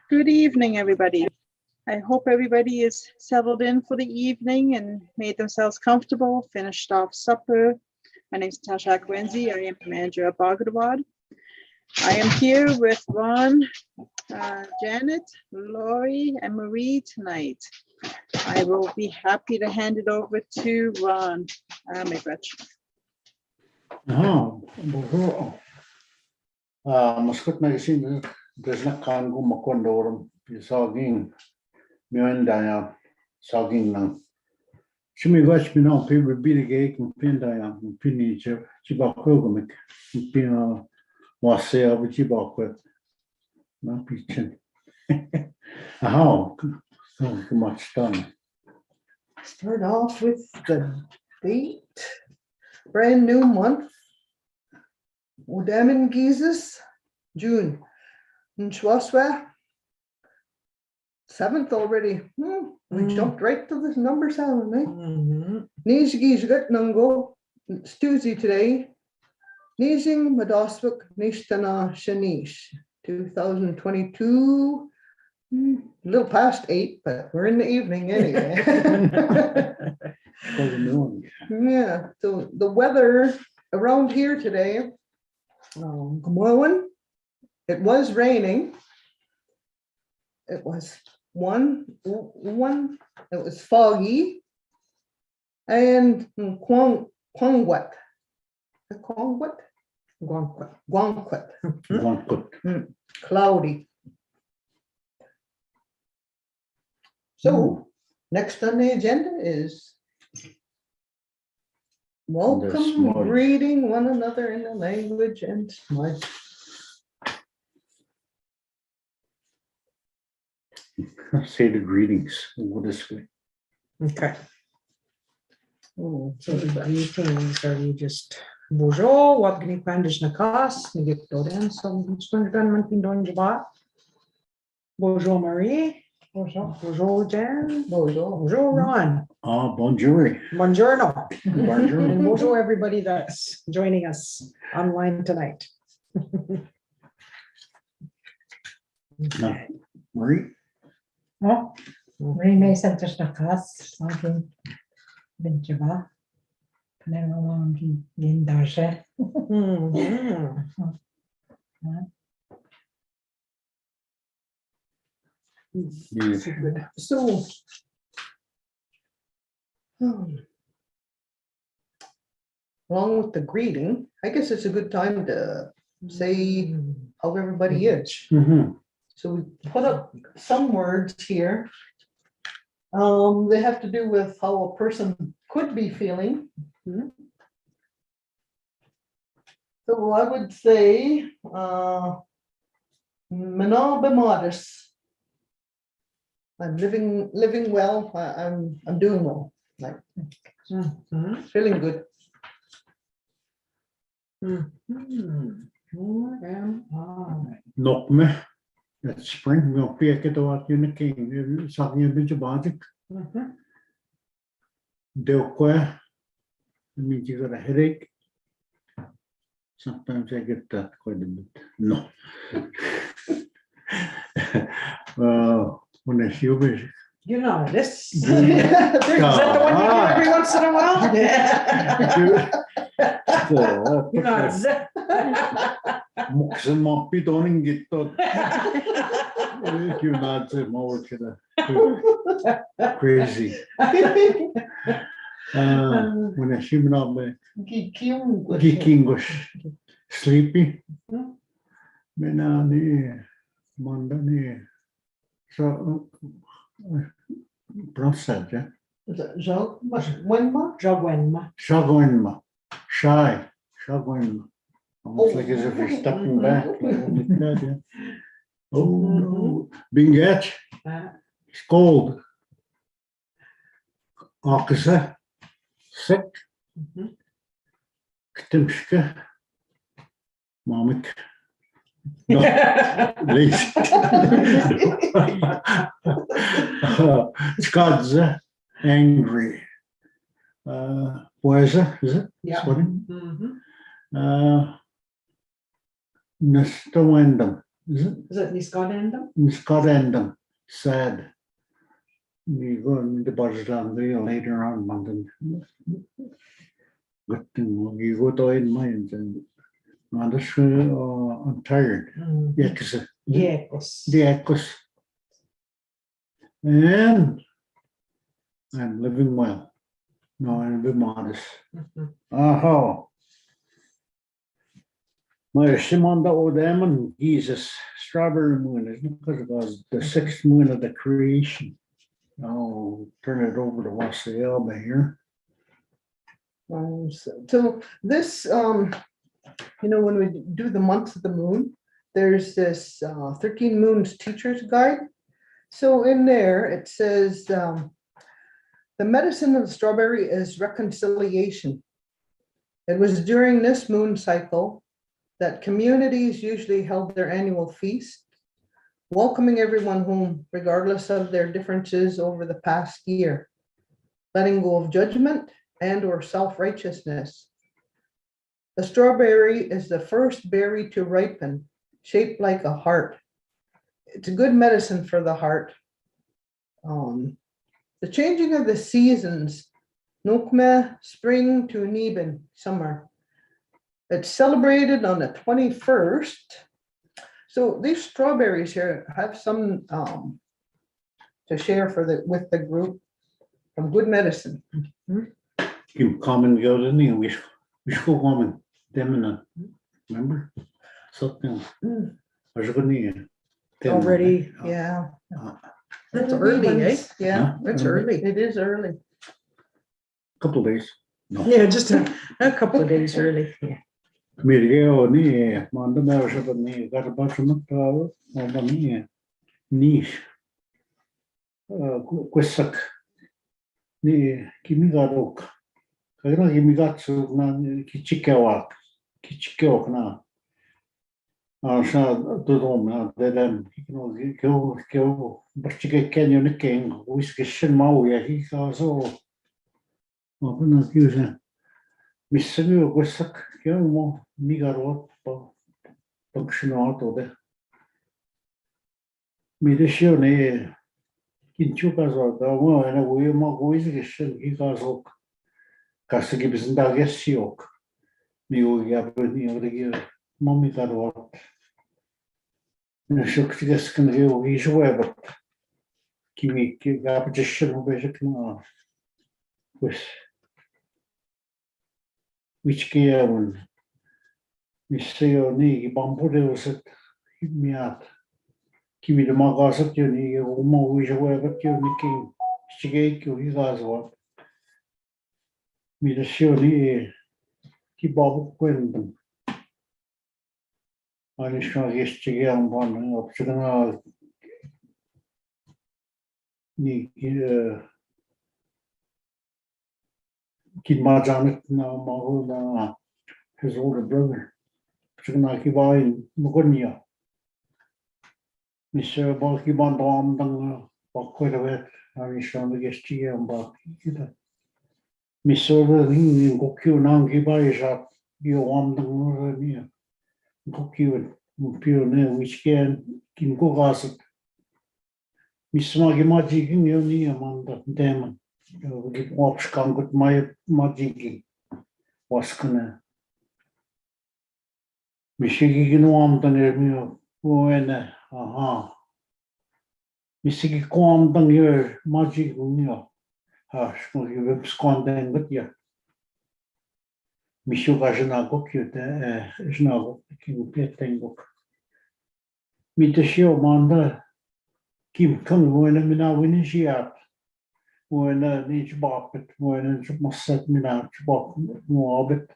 Good evening, everybody. I hope everybody is settled in for the evening and made themselves comfortable, finished off supper. My name is Tasha Gwenzi. I am the manager of Bagida'waad. I am here with Ron, Janet, Lori, and Marie tonight. I will be happy to hand it over to Ron. Migrach. Bonjour. Maskot na isin desna kan ko makondorum pisaging miandaya saging nang Shimigach pina people bilige kumpinda pini chiba kogumik pina wasea chiba kwet na pichin. How much done? Start off with the date. Brand new month. Udamin Gizes, June. Nchwaswa, 7th already. We jumped right to the number 7, eh? Nijgiz Nango, it's Tuesday today. Nijing Madosvik Nishtana Shanish, 2022. A little past 8, but we're in the evening anyway. Yeah, so the weather around here today, Gomorrah, it was raining. It was it was foggy, and Guangquet. Cloudy. So next on the agenda is welcome, greeting one another in the language and smudge. Say the greetings. What is it? Okay. So the greetings are you just bonjour, what can you pandish nakas, nigit doden, so stungan man pindon jaba. Bonjour Marie. Bonjour Jen. Bonjour Ron. Bonjour. Buongiorno. Bonjour. And bonjour everybody that's joining us online tonight. Marie? Marie Santos Nakas, Sagin Benjaba, Panelon Gindarshe. So, along with the greeting, I guess it's a good time to say how everybody is. So we put up some words here. They have to do with how a person could be feeling. So I would say, Anishinaabemowin. I'm living well. I'm doing well. Like feeling good. Nog me. It's spring. We'll pick it out in the king. Something a bit about it. That means you got a headache. Sometimes I get that quite a bit. No. When I feel busy. You know this. Is that the one you do every once in a while? You know, Moksen mappi toning gittot. You not more crazy. When I see me Gikingosh sleepy. Menani mandani. So process, yeah. Jogwenma. Shagoinma. Shy. Shagoinma. Almost like as if you're stepping back. Like that, yeah. Oh no. Binget. It's cold. Akasa. Sick. Ktimshka. Mamik. No, lazy. Skadza, angry. Poesa, is it? Yeah. Sorry. Nesta Wendam. Is it? Is it Niskadendan? Miskarendam, sad. We go in the Barzan later on, London. Good thing, you go to in mind and I'm tired. Yeah, because Jekos. and I'm living well. No, I'm a bit modest. Aha. My Shimanda Odaman, Jesus, strawberry moon, isn't it? Because it was the sixth moon of the creation. I'll turn it over to Wasaelba here. So this, when we do the months of the moon, there's this 13 Moons Teacher's Guide. So in there, it says, the medicine of the strawberry is reconciliation. It was during this moon cycle that communities usually held their annual feast, welcoming everyone home, regardless of their differences over the past year, letting go of judgment and or self-righteousness. The strawberry is the first berry to ripen, shaped like a heart. It's a good medicine for the heart. The changing of the seasons, Nokme, spring to Niben, summer. It's celebrated on the 21st. So these strawberries here have some to share with the group, some good medicine. You come and go to me, we should come and them remember? Something. There's a good name. Already, Yeah. that's early, eh? Yeah, That's early. it is early. Couple of days. No. Yeah, just a couple of days early. Yeah. Mirgeo ni, manda measure but ni, got a bunch of muktawa, manda ni, niche. Quesak. Ni, kimigarok. Kagana kimigatsu na kichikewak. Kichikewak na. Sa dodom na, dedem, kyo, barchike kenyo ni king, whiskey shin mau ya, he kazo. Mapana kyusa. Missing quesak, kyo mo, migarot, functional. Mirishone Kinchukazo, the one and we mo wizard he goes oak. Castigib is in Dagesiok. You Yabuni the year. Mommy got what. And a shook to this can do his web. Kimi Gapetition of Bejakna. Which gear one. Miss Seoni, Bambude was it. Hit me out. Kimi the Magas at Juni, Mo, which web at Juni King. Shigake, he does what. Me the Shoni, keep Bob Quindom. Anishinaabemowin one of China. Ni Kid Majanet now, Mahul, his older brother. China Kibai Mugunia. Mr. Balki Bandam, quite a bit. Anishinaabemowin Baki. Mr. Ring, Goku Nangi Baija, you want the Goku, Mupio, which can go gossip. Miss Maggie Magic in your knee among the demon. Give watch come with my magic was gonna. Missy Guam the near me, when aha. Missy Guam the near magic, hush, no, you will sconden with you. Mishu Gajana go cute, is now king petting book. Meet the show, Manda. Kim Kung, when I'm now winning she up. When each bop it, when it must set me out, bop more of it.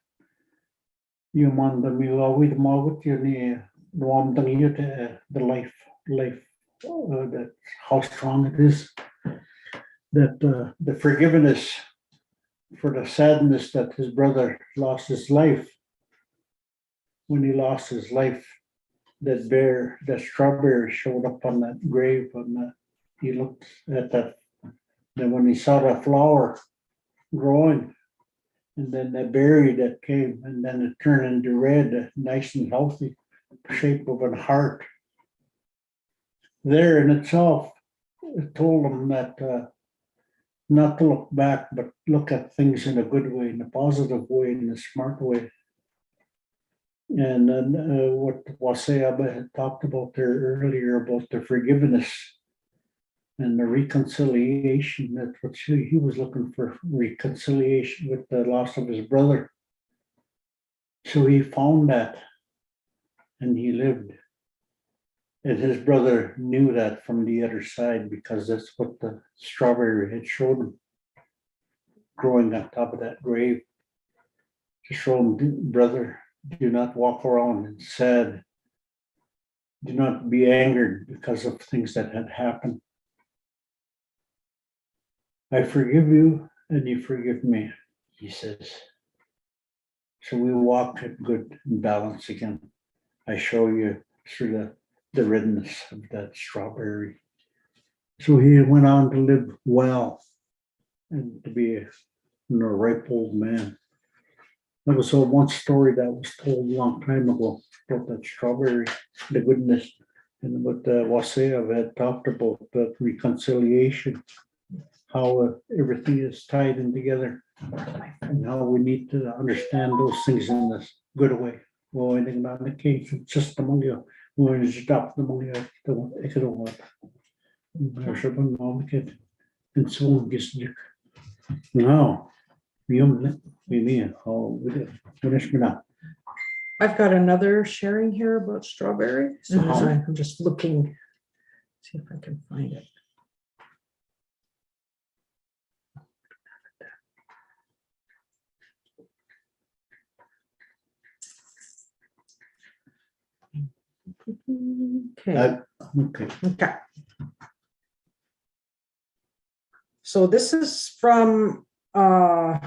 You man the meal with Margaret, you near warm the life, that how strong it is. That the forgiveness for the sadness that his brother lost his life. When he lost his life, that strawberry showed up on that grave, and he looked at that. Then when he saw the flower growing, and then the berry that came, and then it turned into red, nice and healthy, shape of a heart. there in itself, it told him that not to look back, but look at things in a good way, in a positive way, in a smart way. And then what Waseaba had talked about there earlier about the forgiveness and the reconciliation. That's what he was looking for, reconciliation with the loss of his brother. So he found that and he lived. And his brother knew that from the other side because that's what the strawberry had showed him, growing on top of that grave. To show him, brother, do not walk around sad. Do not be angered because of things that had happened. I forgive you and you forgive me, he says. So we walk in good balance again. I show you through the redness of that strawberry. So he went on to live well and to be a ripe old man. That was one story that was told a long time ago about that strawberry, the goodness, and what Wasea had talked about, that reconciliation, how everything is tied in together, and how we need to understand those things in this good way. Well, I think not the case, it's just among you. When it's stopped among you, I could want. And so on gets now. I've got another sharing here about strawberry. So I'm just looking, see if I can find it. Okay. Okay. So this is from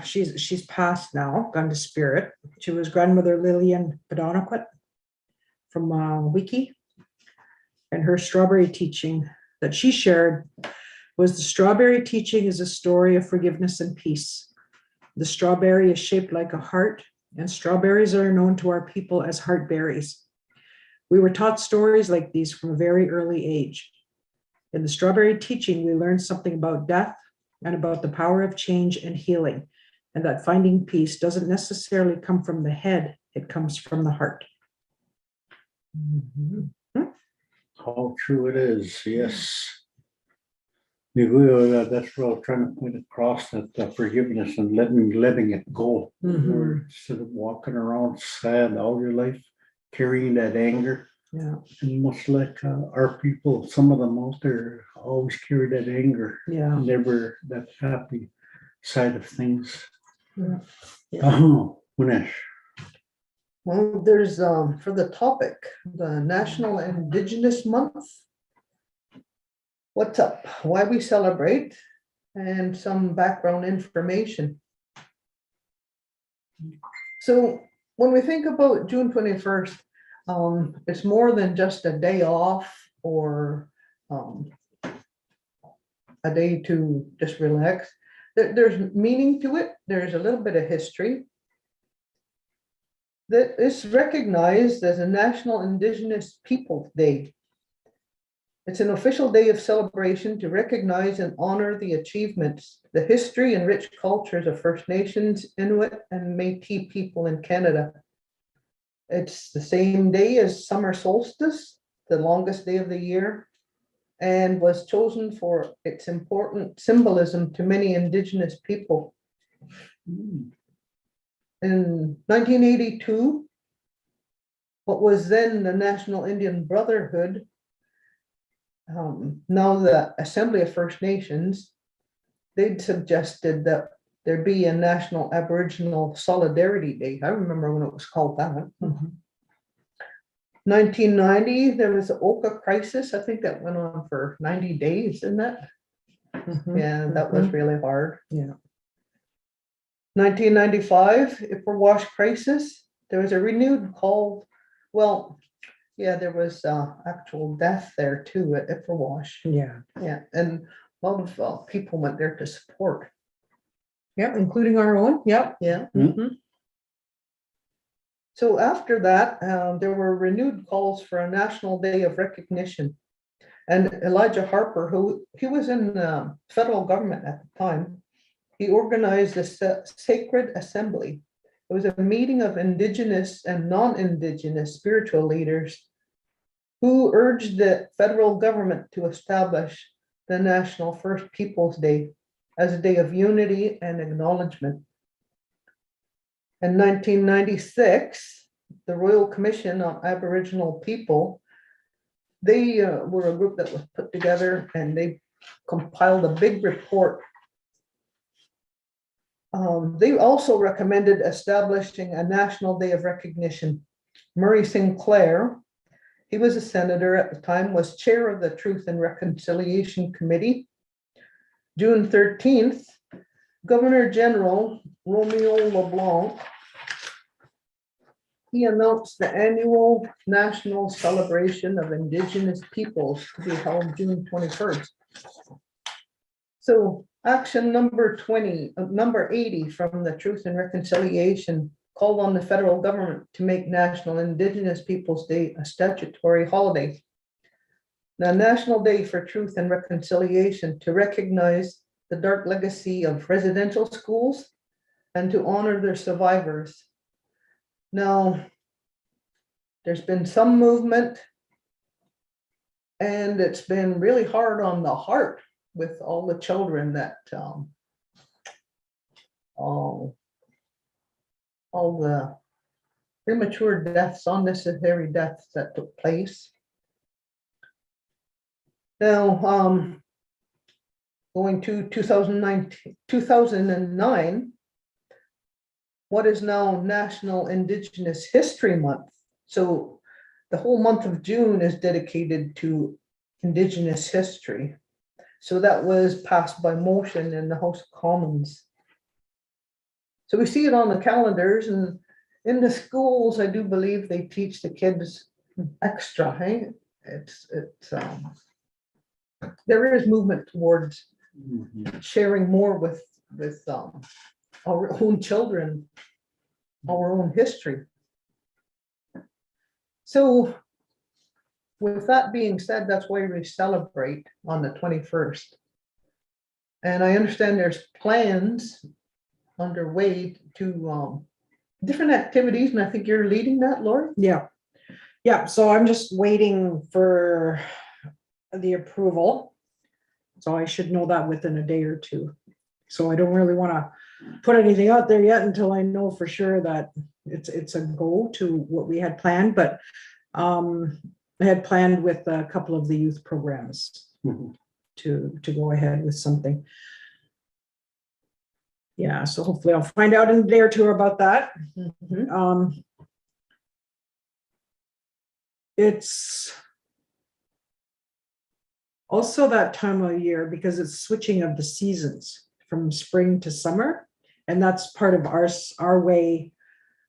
she's passed now, gone to spirit. She was grandmother Lillian Badonnequit from Wiki, and her strawberry teaching that she shared was the strawberry teaching is a story of forgiveness and peace. The strawberry is shaped like a heart, and strawberries are known to our people as heartberries. We were taught stories like these from a very early age. In the strawberry teaching, we learned something about death and about the power of change and healing, and that finding peace doesn't necessarily come from the head, it comes from the heart. How true it is, yes. That's what I'm trying to point across, that forgiveness and letting it go. Instead of walking around sad all your life, carrying that anger. Yeah. And much like our people, some of them out there always carry that anger. Yeah. Never that happy side of things. Yeah. Oh, Munesh. Well, there's for the topic, the National Indigenous Month. What's up? Why we celebrate, and some background information. So when we think about June 21st, it's more than just a day off or a day to just relax. There's meaning to it. There's a little bit of history. That is recognized as a National Indigenous People Day. It's an official day of celebration to recognize and honor the achievements, the history and rich cultures of First Nations, Inuit, and Métis people in Canada. It's the same day as summer solstice, the longest day of the year, and was chosen for its important symbolism to many Indigenous people. In 1982, what was then the National Indian Brotherhood, now the Assembly of First Nations, they'd suggested that there be a National Aboriginal Solidarity Day. I remember when it was called that. 1990, there was the Oka crisis. I think that went on for 90 days, isn't it? Yeah, that was really hard. Yeah. 1995, Ipperwash crisis. There was a renewed call. Well, yeah, there was actual death there too at Ipperwash. Yeah. Yeah, and a lot of people went there to support. Yeah, including our own. Yep. Yeah. So after that, there were renewed calls for a National Day of Recognition. And Elijah Harper, who he was in the federal government at the time, he organized a sacred assembly. It was a meeting of indigenous and non-indigenous spiritual leaders who urged the federal government to establish the National First Peoples Day as a day of unity and acknowledgement. In 1996, the Royal Commission on Aboriginal People, they were a group that was put together and they compiled a big report. They also recommended establishing a National Day of Recognition. Murray Sinclair, he was a senator at the time, was chair of the Truth and Reconciliation Committee. June 13th, Governor General Romeo LeBlanc, he announced the annual national celebration of Indigenous peoples to be held June 21st. So action number 80 from the Truth and Reconciliation called on the federal government to make National Indigenous Peoples Day a statutory holiday. Now, National Day for Truth and Reconciliation to recognize the dark legacy of residential schools and to honor their survivors. Now, there's been some movement and it's been really hard on the heart with all the children that all the premature deaths, unnecessary deaths that took place. Now, going to 2009, what is now National Indigenous History Month. So the whole month of June is dedicated to Indigenous history. So that was passed by motion in the House of Commons. So we see it on the calendars, and in the schools, I do believe they teach the kids extra. Hey, there is movement towards sharing more with our own children, our own history. So with that being said, that's why we celebrate on the 21st. And I understand there's plans underway to different activities, and I think you're leading that, Lori? Yeah. Yeah, so I'm just waiting for the approval. So I should know that within a day or two. So I don't really want to put anything out there yet until I know for sure that it's a go to what we had planned, but I had planned with a couple of the youth programs to go ahead with something. Yeah, so hopefully I'll find out in a day or two about that. It's also that time of year because it's switching of the seasons from spring to summer, and that's part of our way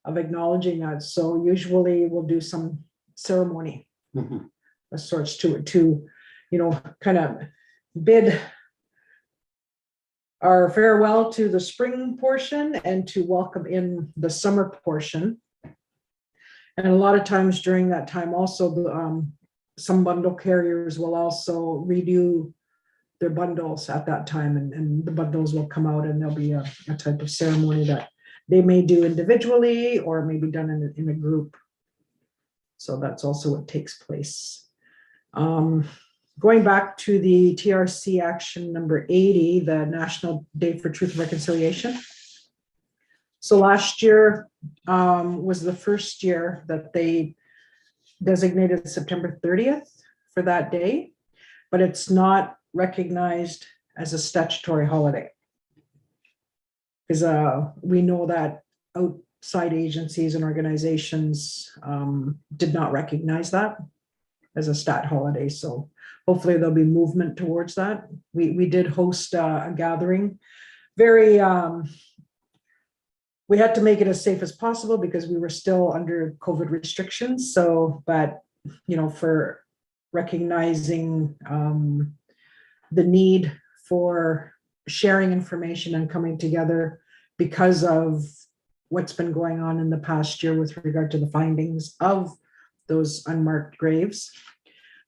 of acknowledging that. So usually we'll do some ceremony of sorts to kind of bid our farewell to the spring portion and to welcome in the summer portion. And a lot of times during that time also some bundle carriers will also redo their bundles at that time, and the bundles will come out and there'll be a type of ceremony that they may do individually or maybe done in a group. So that's also what takes place. Going back to the TRC action number 80, the National Day for Truth and Reconciliation. So last year was the first year that they designated September 30th for that day, but it's not recognized as a statutory holiday. Because we know that outside agencies and organizations did not recognize that as a stat holiday. So hopefully there'll be movement towards that. We did host a gathering. We had to make it as safe as possible because we were still under COVID restrictions. So, but for recognizing the need for sharing information and coming together because of what's been going on in the past year with regard to the findings of those unmarked graves.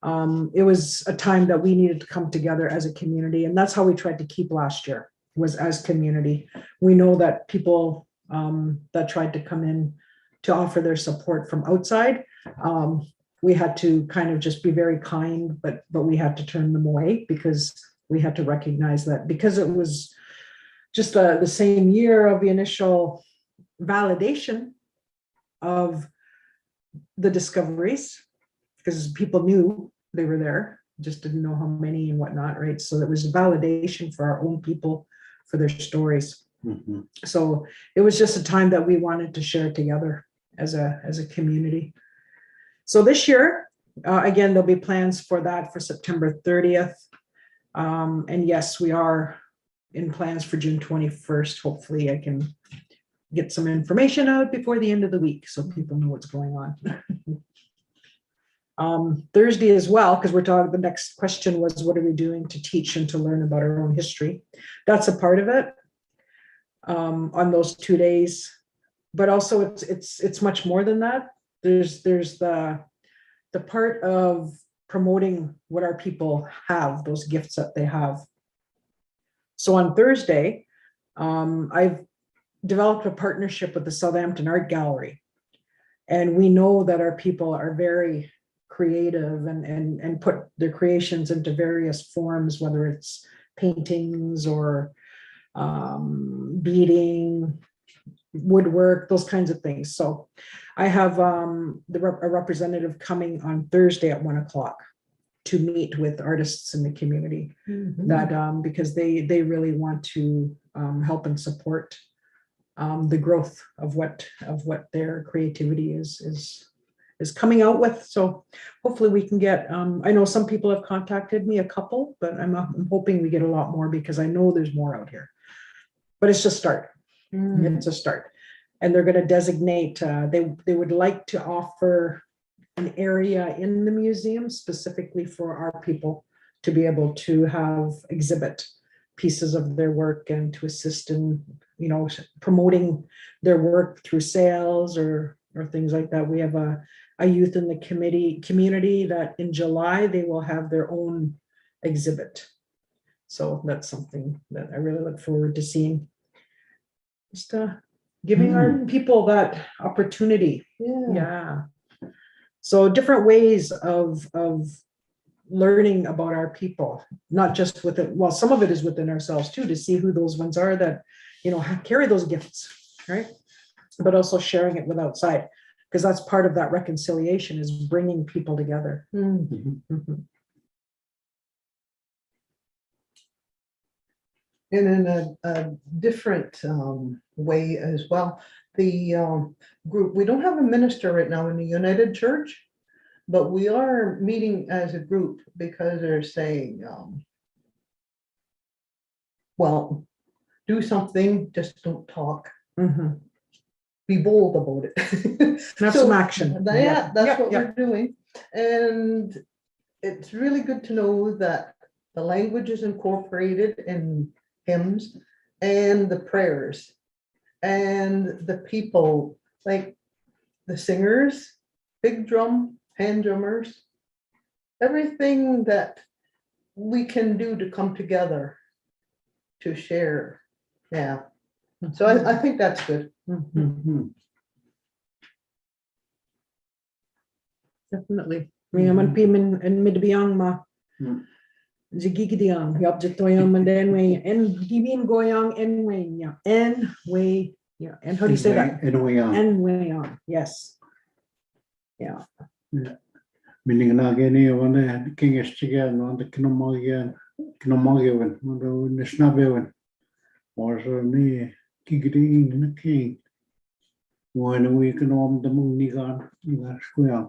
It was a time that we needed to come together as a community, and that's how we tried to keep last year, was as community. We know that people that tried to come in to offer their support from outside, we had to kind of just be very kind, but we had to turn them away because we had to recognize that because it was just the same year of the initial validation of the discoveries, because people knew they were there, just didn't know how many and whatnot, right? So it was validation for our own people, for their stories. Mm-hmm. So it was just a time that we wanted to share together as a community. So this year, again, there'll be plans for that for September 30th. And yes, we are in plans for June 21st. Hopefully I can get some information out before the end of the week so people know what's going on. Thursday as well, because we're talking, the next question was, what are we doing to teach and to learn about our own history? That's a part of it on those 2 days. But also it's much more than that. There's the part of promoting what our people have, those gifts that they have. So on Thursday, I've developed a partnership with the Southampton Art Gallery. And we know that our people are very creative and put their creations into various forms, whether it's paintings or beading, woodwork, those kinds of things. So I have a representative coming on Thursday at 1 o'clock to meet with artists in the community, that because they really want to help and support the growth of what their creativity is coming out with. So hopefully we can get, I know some people have contacted me, a couple, but I'm hoping we get a lot more because I know there's more out here. But it's just start. It's a start. And they're going to designate, they would like to offer an area in the museum specifically for our people to be able to have exhibit pieces of their work and to assist in, promoting their work through sales or things like that. We have a youth in the community that in July, they will have their own exhibit. So that's something that I really look forward to seeing. Just giving our people that opportunity. Yeah. So different ways of learning about our people, not just within, well, some of it is within ourselves too, to see who those ones are that, carry those gifts, right? But also sharing it with outside, because that's part of that reconciliation, is bringing people together. And in a different way as well, the group, we don't have a minister right now in the United Church, but we are meeting as a group because they're saying, well, do something, just don't talk. Be bold about it. Have some action. Yeah, that's what we're doing. And it's really good to know that the language is incorporated in hymns and the prayers and the people, like the singers, big drum, hand drummers, everything that we can do to come together to share. Yeah. So I think that's good. Definitely. Man pimen and midbiyang ma. Zigigidiyang yap jetoyang mandenway and gibin goyang enway ya enway yeah. And how do you say that? Enway. Yes. Yeah. Meaning again, when the king is again on the Anishinaabemowin, on the Anishinaabemowin, or so near Kiggy in the king. When we can on the Munigan in the square.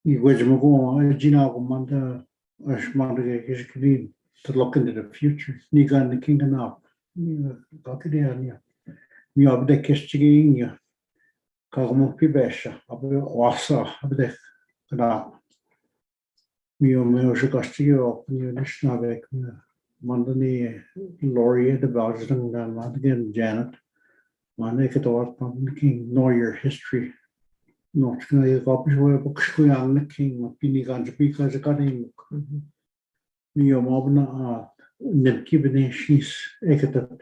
You was going, Gina, Commander, Ashmar is clean to look into the future. Nigan the king and up. Got it there. We have the Kishigin, ya. Kagamo Pibesha, up the Wassa, up the Kada. We are Moshe near the Schnabek, Mandani, Laurie, the Belgian, and again Janet. Monday could work on the king, know your history. Not going to go up to a book squealing the king of Pinigan because I got him. Me or Mobna Nebkibinations, Ekatat.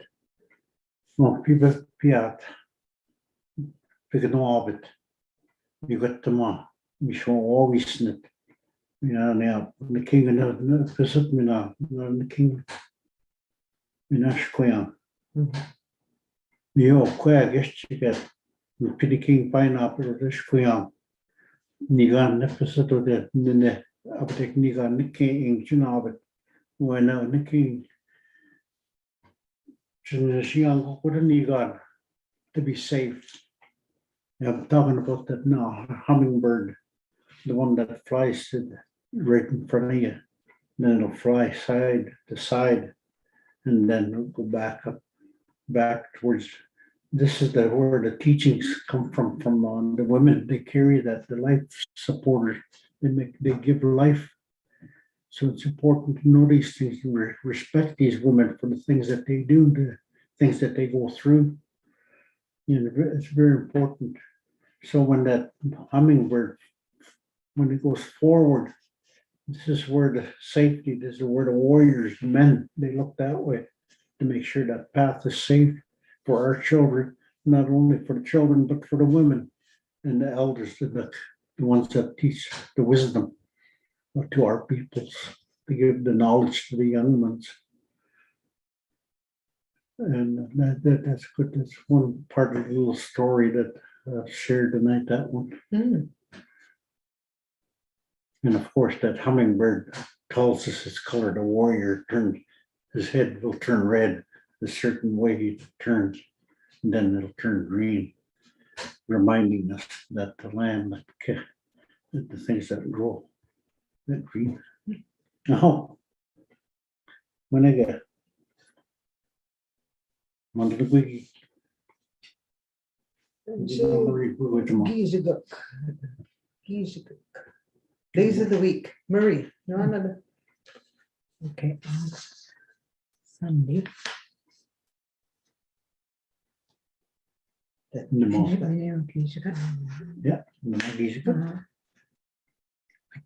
No, people piat. Pick no of it. You got the ma. We show always net. Now, the king and the visit me now, the king. Minash Quayan. You quack, yes, you get. The pity king pineapple or this Quayan. Nigan, the visit of the Nene, Uptake Nigan, the king, you know, but when the king. Young, what a Nigan to be safe. I'm talking about that now, hummingbird, the one that flies right in front of you. Then it'll fly side to side, and then it'll go back towards. This is where the teachings come from the women. They carry that, the life supporters. They give life. So it's important to know these things and respect these women for the things that they do, the things that they go through. It's very important. So when that hummingbird, when it goes forward, this is where the safety, this is where the warriors, the men, they look that way to make sure that path is safe for our children, not only for the children, but for the women and the elders, the ones that teach the wisdom to our peoples, to give the knowledge to the young ones. And that's good. That's one part of the little story that shared tonight, that one. And of course, that hummingbird tells us its color. The warrior his head will turn red a certain way he turns, and then it'll turn green, reminding us that the land, that the things that grow, that green. Now, when I get one of the wiggy, Days of the week. Marie, you're on the. Okay. Sunday. in the mouth. Yeah,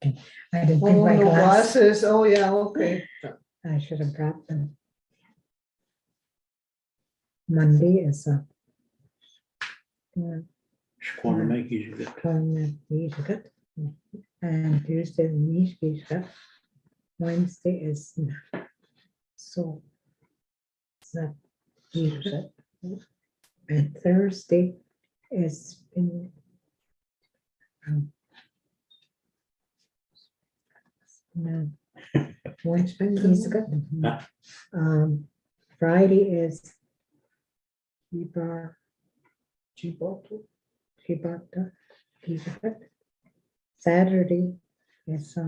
okay. I didn't Oh, bring my no glass. glasses. Oh, yeah, okay. I should have brought them. Monday is a and Tuesday is Wednesday is so and Thursday is in Friday is Saturday is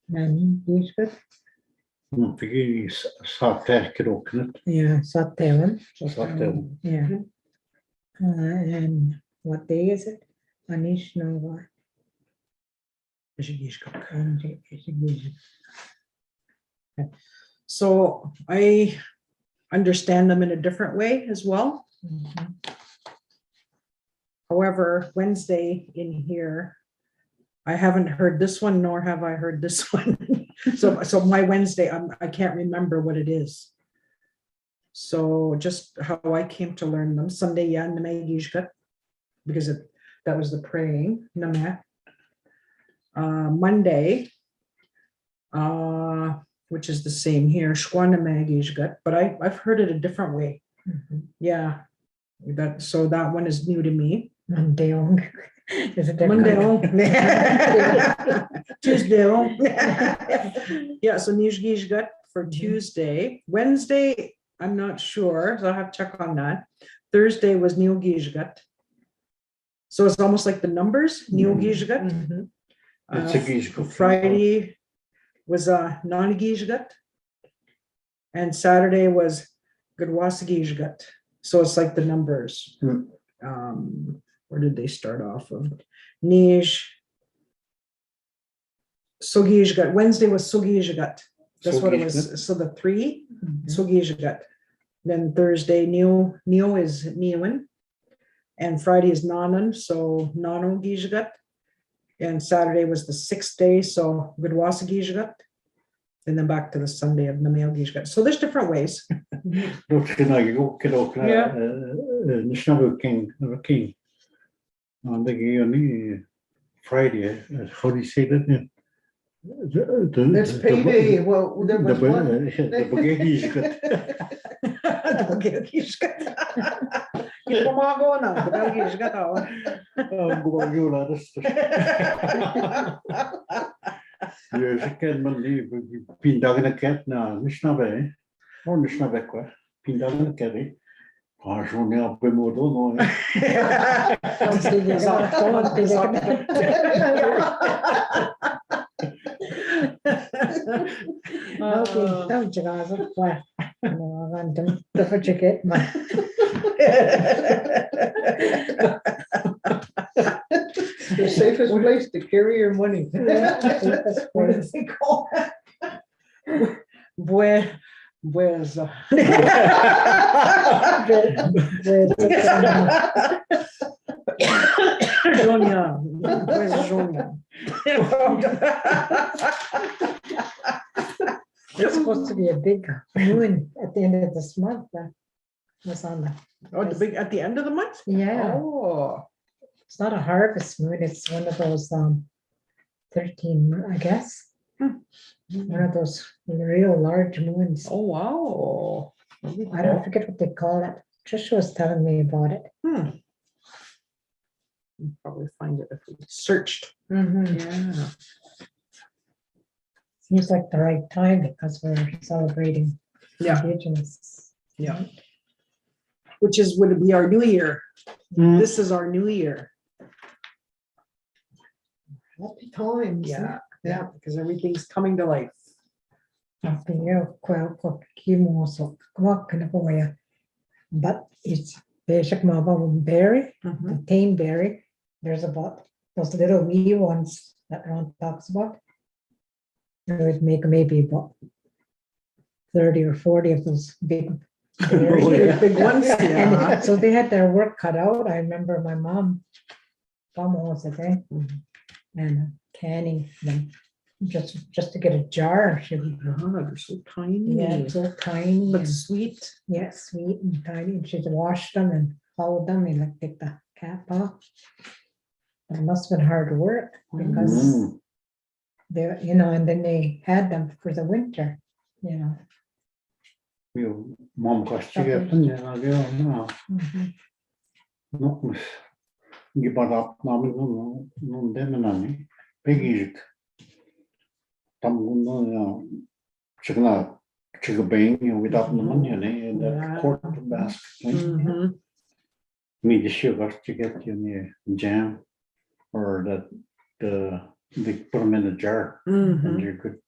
Nani Gishkat. Yeah, Satevan. Yeah. And what day is it? Anishinaabemowin. So I understand them in a different way as well. However, Wednesday in here, I haven't heard this one, nor have I heard this one. So my Wednesday, I can't remember what it is. So just how I came to learn them. Sunday, yeah, because that was the praying. Monday, which is the same here, but I've heard it a different way. Yeah, so that one is new to me. Monday on. Is it Monday on. Tuesday on. Yeah, so Nijgijgat for Tuesday. Wednesday, I'm not sure, so I'll have to check on that. Thursday was Nilgijgat. So it's almost like the numbers, Nilgijgat. Friday was non-Gijgat. And Saturday was Gadwasagijgat. So it's like the numbers. Where did they start off of? Nij. Sogijgat. Wednesday was Sogijgat. That's what it was. So the 3, Sogijgat. Then Thursday, Neo is Neowin. And Friday is Nanan, so Nano Gijagat. And Saturday was the 6th day, so Gudwasa Gijagat. And then back to the Sunday of Namel Gijagat. So there's different ways. Dat vind ik ook Ja. King. And the Friday, how do you say that? There's payday, well, there was one. The Bagida'waad. Hindi ko makagawa na. Gijagat ako. Gumagawa dat is. Dus ik ken me die pindagen ket na Anishinaabemowin. Anishinaabemowin kwa. Pindagen ket. Anishinaabemowin no. Okay, don't you guys look flat. No, I'm done. Don't forget my. The safest place to carry your money. What does it call? Where's Jonia? Where's Jonia? It's supposed to be a big moon at the end of this month. Was on the, Oh, the big at the end of the month? yeah, Oh, it's not a harvest moon. It's one of those 13, I guess. One of those real large moons. oh wow. I don't forget what they call it. Trisha was telling me about it. We'll probably find it if we searched. Yeah. Seems like the right time because we're celebrating Yeah. Indigenous. Yeah. Which would it be our new year? Mm. This is our new year. Happy times. Yeah, yeah, because everything's coming to life. But it's basic berry, Mhm. the tame berry. There's about those little wee ones that Ron talks about. It would make maybe about 30 or 40 of those big berries. Oh, yeah. Big ones, And yeah. so they had their work cut out. I remember my mom was there and canning them just to get a jar. She would, Oh, they're so tiny. yeah, so tiny. But and- sweet. Yeah, sweet and tiny. And she'd wash them and follow them and like take the cap off. It must have been hard work because they, and then they had them for the winter, Mom kost je hebt ja. Mhm. Nog eens. Je bent op namen non demenani. Peggy. Tam no chicken without the money and Yeah. that quart basket. Mhm. Me the sugar to get you jam or that they put them in a jar and Mhm. you could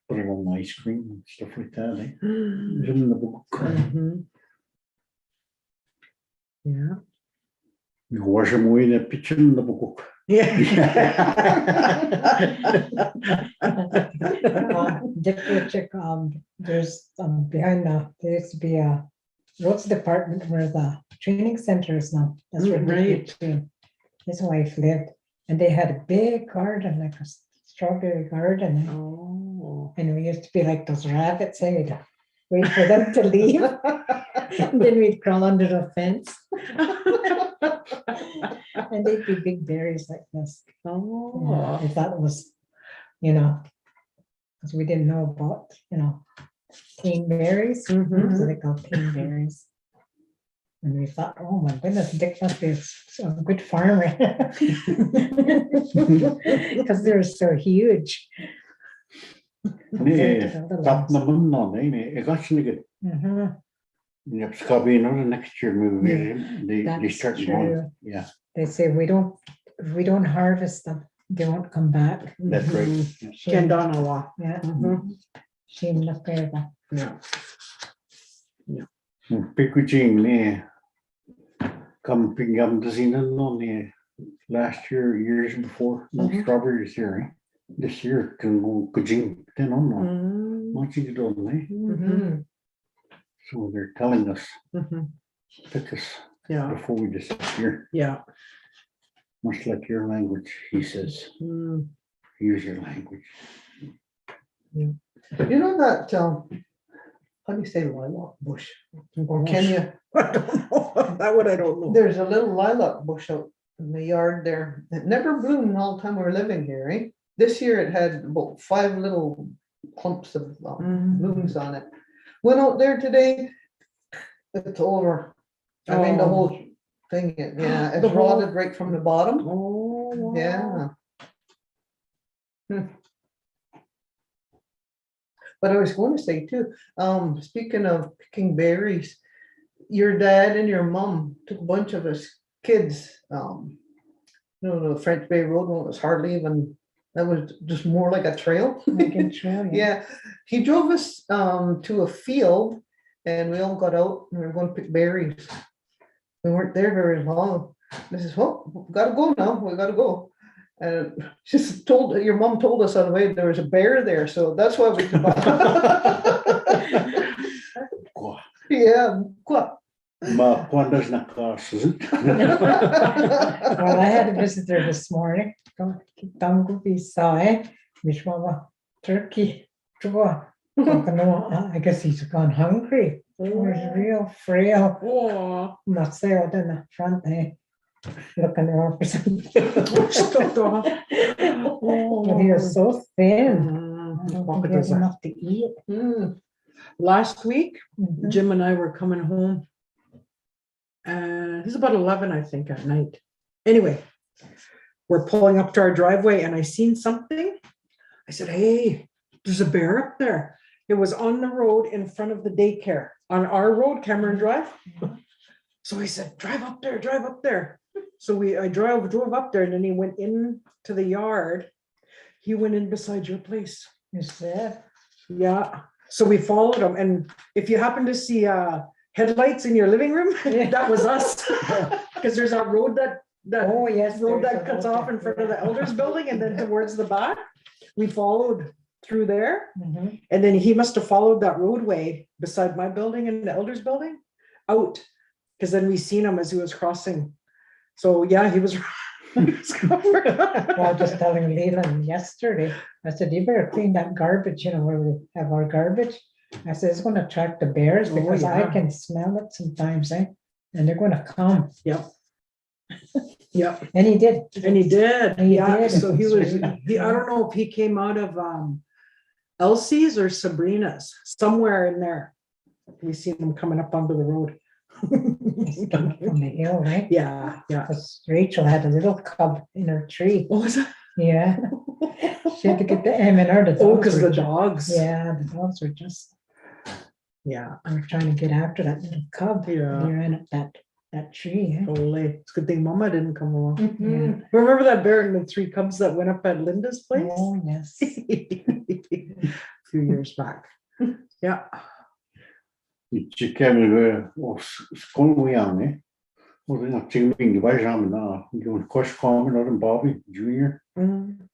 put it on ice cream and stuff like that. It's Mhm. in the book. Yeah. You wash them away in a pitcher in the book. Yeah. There's behind there used to be a roads department where the training center is now. That's where Right. his wife lived, and they had a big garden, like a strawberry garden. Oh. And we used to be like those rabbits, and we'd wait for them to leave. And then we'd crawl under the fence. And they'd be big berries like this. Oh. I thought it was, because we didn't know about, cane berries. Mhm. So they called cane berries. And we thought, oh my goodness, Dick must be a good farmer. Because they're so huge. Nee, compared to the other dat ones. naar mijn non, nee. Ik had ze niet. Mhm. Je hebt scabby the next year movie. They That's start true. going. Yeah, They say if we don't harvest them, they won't come back. that's right. Kendanawa. Yeah. Mhm. Shame na pera. Yeah. Pikuching nee. Come pingam to zien non nee. Last year, years before, no strawberries here. This year, can go kujing. Then on no. Mhm. What you do, nee. Mhm. So they're telling us, Mhm. pick us Yeah, before we disappear, yeah. much like your language, he says, Mm. use your language. You know that, how do you say lilac bush? Or Gosh. Kenya, I don't know. That one I don't know. there's a little lilac bush out in the yard there. It never bloomed all the time we were living here, eh? This year it had about 5 little clumps of blooms on it. Went out there today, it's over. I mean, the Oh. whole thing, yeah, The it's whole- rotted right from the bottom. Oh, wow. Yeah. But I was going to say too, speaking of picking berries, your dad and your mom took a bunch of us kids, the French Bay Road one was hardly even, that was just more like a trail. Making sure, yeah. Yeah, he drove us to a field and we all got out and we were going to pick berries. We weren't there very long. This is, well, we gotta go now, we gotta go. And just told, your mom told us on the way there was a bear there, so that's why we took off. Qua, Yeah, quoi. ma quandas na casas. Well, I had a visitor this morning. Tango Bisai, Mishmama turkey. I guess he's gone hungry. He was real frail. Oh. Not there out in the front, looking around for something. But he was so thin. I don't think he has enough to eat. Last week, Mhm. Jim and I were coming home. And it's about 11, I think, at night. Anyway, we're pulling up to our driveway and I seen something. I said, hey, there's a bear up there. It was on the road in front of the daycare, on our road, Cameron Drive. So I said, drive up there, drive up there. So I drove up there and then he went in to the yard. He went in beside your place. You said, Yeah. So we followed him. And if you happen to see headlights in your living room, that was us. Because there's a road that oh, yes. road there's that a cuts road off there, in front of the yeah. elders building and then towards the back. We followed through there. Mhm. And then he must have followed that roadway beside my building and the elders building out. Because then we seen him as he was crossing. So yeah, he was. Well, just telling Leland yesterday, I said, you better clean that garbage, where we have our garbage. I said, it's gonna attract the bears Oh, because I yeah. can smell it sometimes, and they're gonna come. Yep. Yep. And he did. And he did. He Yeah. did. So he It's was, really- I don't know if he came out of Elsie's or Sabrina's, somewhere in there. We seen him coming up onto the road. He's coming up from the hill, right? Yeah, yeah. Because Rachel had a little cub in her tree. What was that? Yeah. She had to get the M&R. The Oh, dogs because were the ju- dogs. Yeah, the dogs were just, Yeah. they were trying to get after that little cub. Yeah. They ran up that tree. Totally. It's a good thing Mama didn't come along. Yeah. Remember that bear and the 3 cubs that went up at Linda's place? Oh, yes. A few years back. Yeah. Je kemmen we kon we aan, hè? Was in dat teaming wij samen na. Doing Kush Common and Bobby Jr.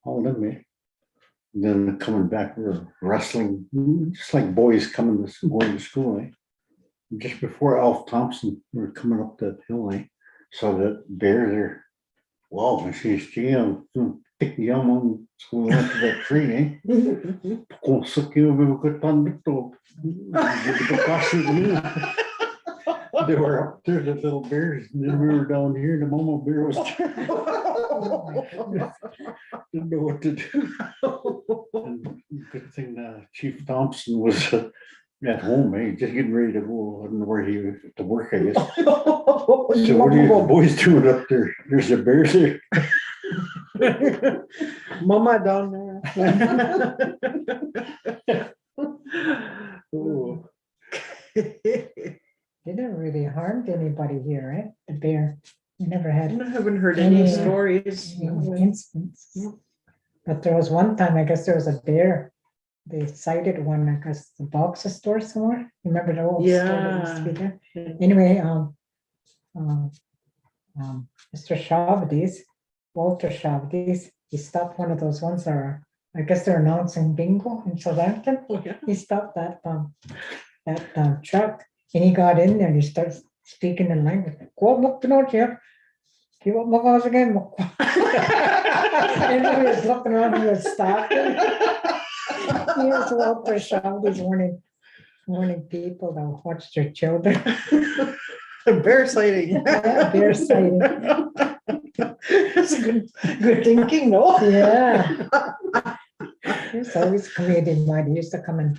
All them, eh? Then coming back, we were wrestling, just like boys going to school, eh? Just before Alf Thompson, we were coming up that hill, eh? Saw that bear there. Wow, I see his tail. Pick the yum on school into that tree, eh? Kon sukje we were done to. They were up there, the little bears, and then we were down here, the mama bear was didn't know what to do. And good thing Chief Thompson was at home, eh? Just getting ready to go. I don't know where he was to work, I guess. So what are you boys doing up there? There's a bear there. Mama down there. Oh, They didn't really harm anybody here, right? The bear. We never I had haven't heard any Any- stories. any instance. But there was one time, I guess there was a bear. They sighted one, I guess, the box store somewhere. Remember the old store that used to be there? Anyway, Mr. Chavades, Walter Chavades, he stopped one of those ones that are, I guess they're announcing bingo in Southampton. Oh, yeah. He stopped that truck And he got in there and he started speaking in language. What McDonald's here? Keep up my cause again. And he was looking around, he was stopping. He was well pushed out these warning people to watch their children. Bear sighting. Yeah, bear sighting. That's a good thinking, no? Yeah. There's always community mind. He used to come and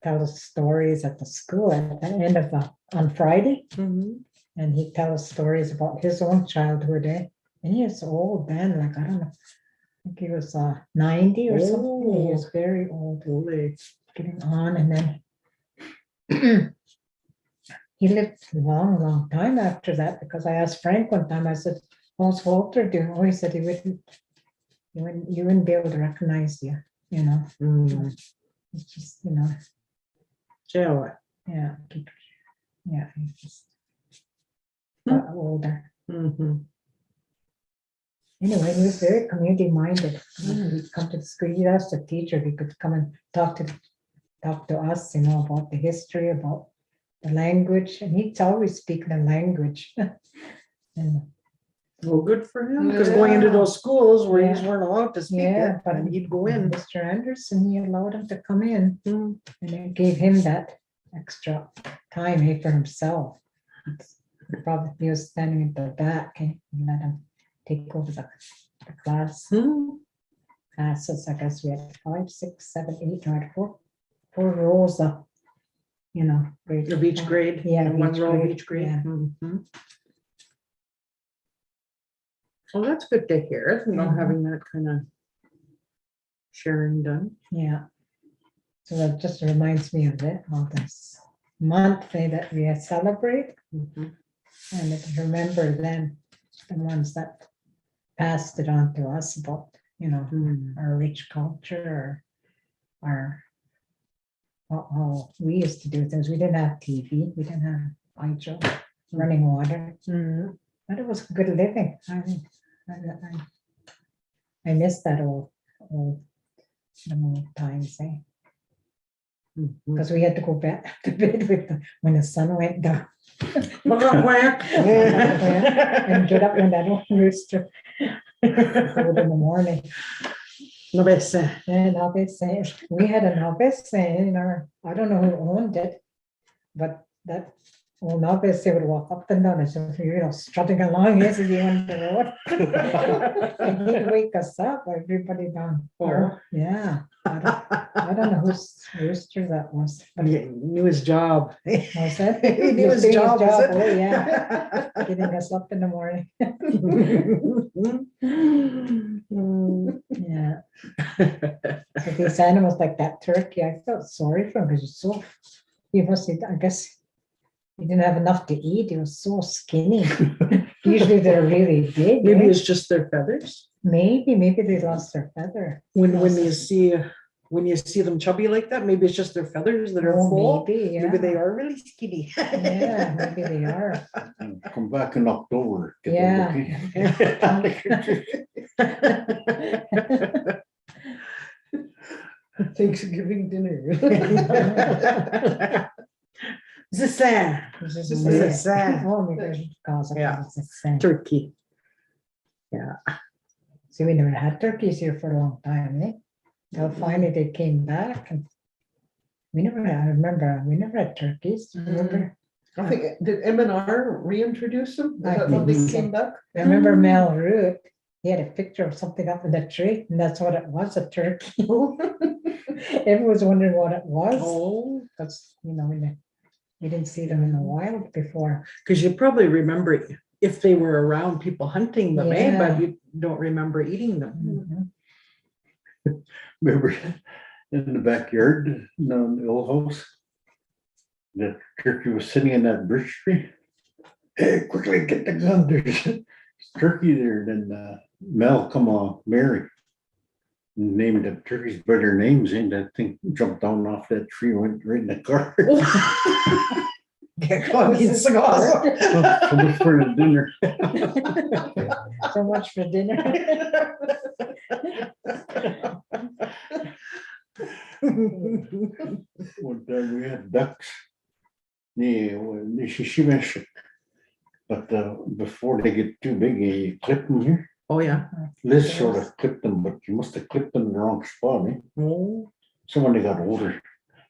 tell us stories at the school at the end of on Friday. Mhm. And he'd tell us stories about his own childhood. And he was old then, like, I don't know, I think he was 90 or something. He was very old, getting on. And then he lived a long time after that, because I asked Frank one time, I said, how's Walter doing? Oh, he said he you wouldn't be able to recognize you, you know. It's just, you know, Yeah. yeah, yeah, he's just got older. Mhm. Anyway, he was very community minded. He'd come to the school, he'd ask the teacher if he could come and talk to us, you know, about the history, about the language, and he'd always speak the language. And Well, good for him, because going into those schools where he's Yeah. weren't allowed to speak Yeah, it, but and he'd go in. Mr. Anderson, he allowed him to come in, Mm. and it gave him that extra time for himself. Probably he was standing at the back and let him take over the class. Hmm. Classes, I guess we had 5, 6, 7, 8, or four rows of, you know. grade Of each five. grade. Yeah, and one each row of grade, each grade. yeah. Mhm. Well, that's good to hear, you know, Mhm. having that kind of sharing done. Yeah. So that just reminds me of it, all this month that we celebrate, Mhm. and to remember then the ones that passed it on to us about, you know, Mm. our rich culture, our how we used to do things. We didn't have TV, we didn't have hydro, running water, Mhm. but it was good living. I miss that old times, eh? Mhm. Because we had to go back to bed when the sun went down Quack. and get up when that old rooster crowed in the morning. No best. And obviously, we had an novice in our, I don't know who owned it, but that old novice would walk up and down, as if, you know, strutting along as he on the road. And he'd wake us up, everybody down. Oh. Yeah, I don't know whose rooster that was. But He knew his job. was that? He knew was his doing job. is it? Oh, yeah, getting us up in the morning. Yeah. So these animals like that turkey, I felt sorry for him because he was, I guess, he didn't have enough to eat. He was so skinny. Usually they're really big. Maybe eh? it's just their feathers. Maybe they lost their feather. When Lost you see them chubby like that, maybe it's just their feathers that are Oh, full. maybe, yeah. Maybe they are really skinny. Yeah, maybe they are. Come back in October. get them, Yeah. okay? Thanksgiving dinner. Zissan. Oh, maybe it's because of Yeah. it's the same. Turkey. See, we never had turkeys here for a long time, eh? Till finally they came back and I remember we never had turkeys. Remember? I think, did M&R reintroduce them? Is I that when think they so. came back? I remember Mel Root, he had a picture of something up in the tree, and that's what it was, a turkey. Everyone was wondering what it was, Oh, because, you know, we didn't see them in the wild before. because you probably remember if they were around people hunting them, eh? But Yeah. you don't remember eating them. Mhm. Remember in the backyard, in the old house, the turkey was sitting in that birch tree. Hey, quickly get the gun. There's a turkey there. Then Mel come on, Mary, named the turkeys by their names, and that thing jumped down off that tree, went right in the car. Get on these cigars. So much for the dinner. So much for dinner. One time we had ducks. she mentioned, but before they get too big, you clip them here. Oh, yeah. Liz sort of clipped them, but you must have clipped them in the wrong spot, eh? Oh, So when they got older,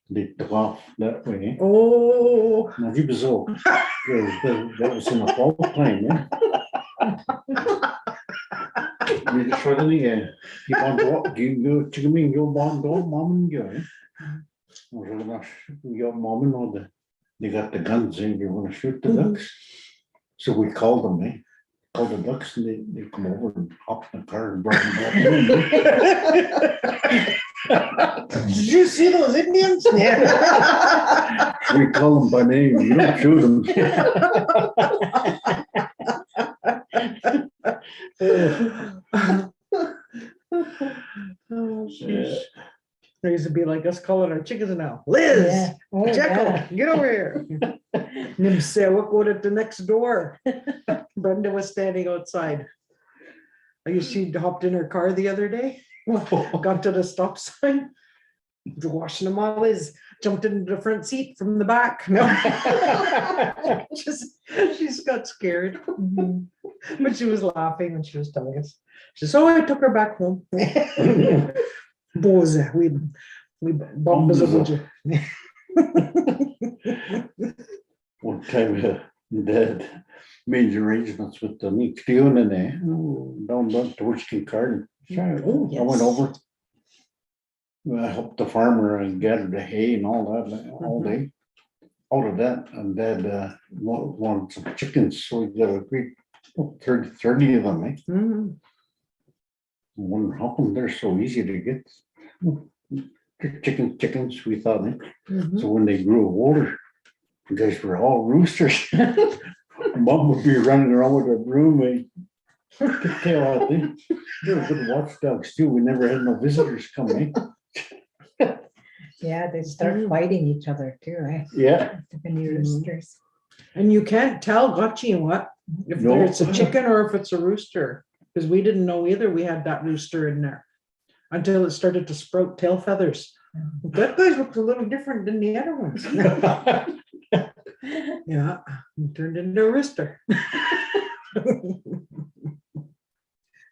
they took off that way, eh? oh. Now he was old. That was in the fall time, eh? You just read it, you want to walk, you go, chicken mean, you want to go, mom and you, eh? Your mom and all they got the guns and you want to shoot the ducks. So we called them, eh? Called the ducks and they come over and hopped in the car and brought them back in. Did you see those Indians? Yeah. We call them by name, you don't shoot them. Oh, sheesh. There used to be like us calling our chickens now. Liz, Yeah. Oh, Jekyll, yeah. get over here. Nim say, what go to the next door? Brenda was standing outside. She hopped in her car the other day, got to the stop sign, washing them all. Liz jumped into the front seat from the back. No. She's got scared. But she was laughing when she was telling us. She said, oh, I took her back home. Boze, we bombs One time, Dad made arrangements with the Nickdeon and down towards Kincardine. Oh, I went yes. over. I helped the farmer and gathered the hay and all that all day. Out of that, and Dad wanted some chickens, so we got a great 30 of them. Eh? Mhm. Wonder how come they're so easy to get. They're chickens, we thought. Eh? Mhm. So when they grew older, you guys were all roosters. Mom would be running around with a broom and tail out there. They were good watchdogs too. We never had no visitors come in. Yeah, they start fighting each other too, right? Yeah. The mini roosters. And you can't tell, gotcha, what, if No. it's a chicken or if it's a rooster, because we didn't know either we had that rooster in there until it started to sprout tail feathers. That guy looked a little different than the other ones. Yeah, he turned into a rooster.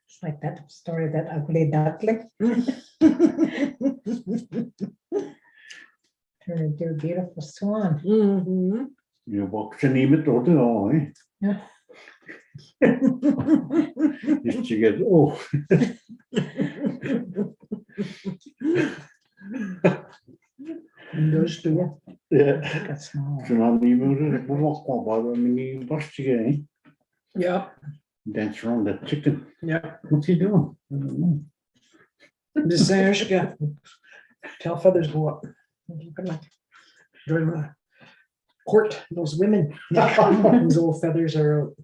It's like that story, that ugly duckling turned into a beautiful swan. Mhm. You walk to name it all, eh? Yeah. Just to get, oh. And those two. Yeah. Take a small one. So now we walk about, I mean, you watch again, Yeah, dance around that chicken. yeah. What's he doing? I don't know. The Serge, tail feathers go up. Join the court, those women. Those old feathers are out.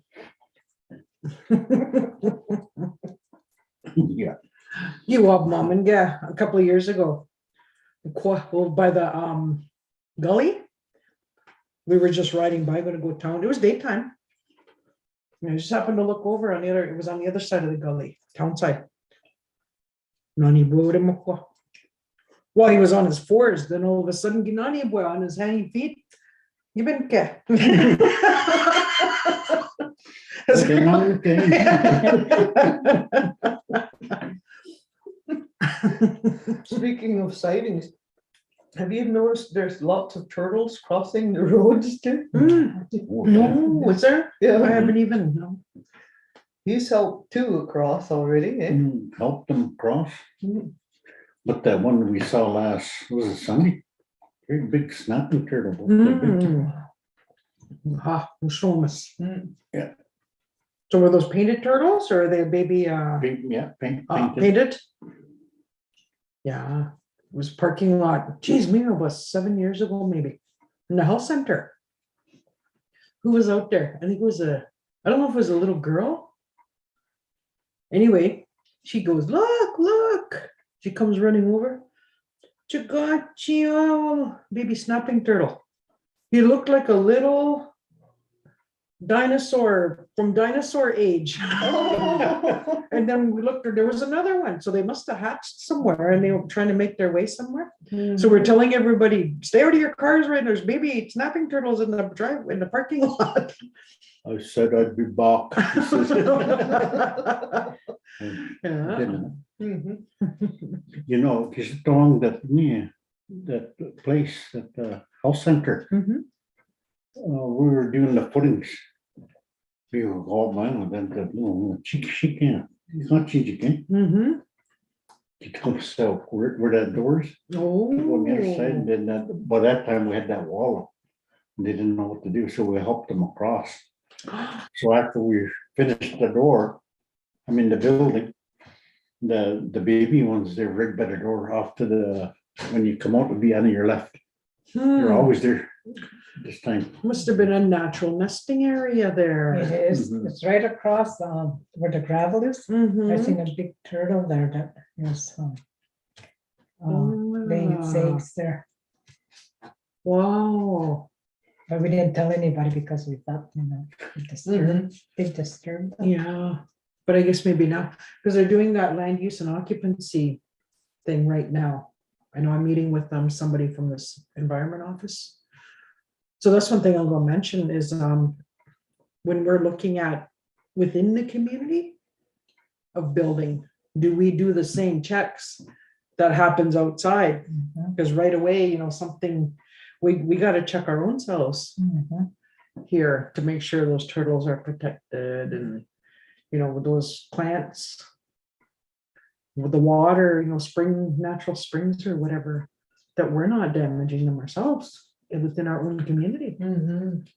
Yeah. You up, Mom, and yeah, a couple of years ago, by the gully, we were just riding by, going to go town. It was daytime. And I just happened to look over on the other. It was on the other side of the gully, town side. Nani boy, while he was on his fours, then all of a sudden, Nani boy on his handy feet. You been cat. Okay, now you can. Speaking of sightings, have you noticed there's lots of turtles crossing the roads too? No, was there? I Yeah, haven't even. No. he's helped two across already, eh? Help them cross. Mm. But that one we saw last, was it Sunday? Very big snapping turtle. Big. Ah, show us. Yeah. So were those painted turtles or are they baby Yeah, painted. painted? Yeah, it was parking lot. Geez, maybe it was 7 years ago, maybe in the health center. Who was out there? I think it was I don't know if it was a little girl. Anyway, she goes, look. She comes running over. Chigachio, baby snapping turtle. He looked like a little dinosaur from dinosaur age. And then we looked, there was another one. So they must have hatched somewhere and they were trying to make their way somewhere. So we're telling everybody, stay out of your cars right now. There's baby snapping turtles in the drive in the parking lot. I said I'd be back. He says, Yeah. didn't. Mhm. You know, just along that, yeah, that place, that health center, Mhm. we were doing the footings. We were all mine with them, she can't, it's not she can. Mhm. She told herself, where that doors, Oh. on the other side, and then that, by that time we had that wall up. And they didn't know what to do, so we helped them across. So after we finished the door, I mean, the building, the baby ones, they're right by the door off to the, when you come out, it'll be on your left. They're always there this time. Must have been a natural nesting area It there. is, Mhm. it's right across where the gravel is. I Mhm. seen a big turtle there that was laying its Wow. eggs there. Wow. But we didn't tell anybody because we thought, they disturbed them. Yeah. But I guess maybe now, because they're doing that land use and occupancy thing right now. I know I'm meeting with somebody from this environment office. So that's one thing I'm gonna mention is when we're looking at within the community of building, do we do the same checks that happens outside? Mhm, Because right away, something, we gotta check our own selves mhm. here to make sure those turtles are protected and, with those plants, with the water, natural springs or whatever, that we're not damaging them ourselves within our own community. Mhm.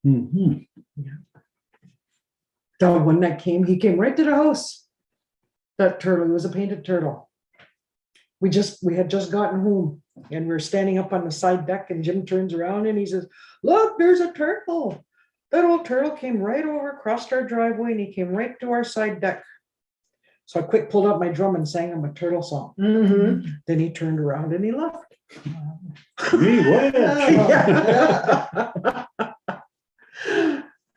Mhm. The one that he came right to the house. That turtle, it was a painted turtle. We had just gotten home and we were standing up on the side deck and Jim turns around and he says, look, there's a turtle. That old turtle came right over, crossed our driveway and he came right to our side deck. So I quick pulled out my drum and sang him a turtle song. Mhm. Then he turned around and he left. Me, what?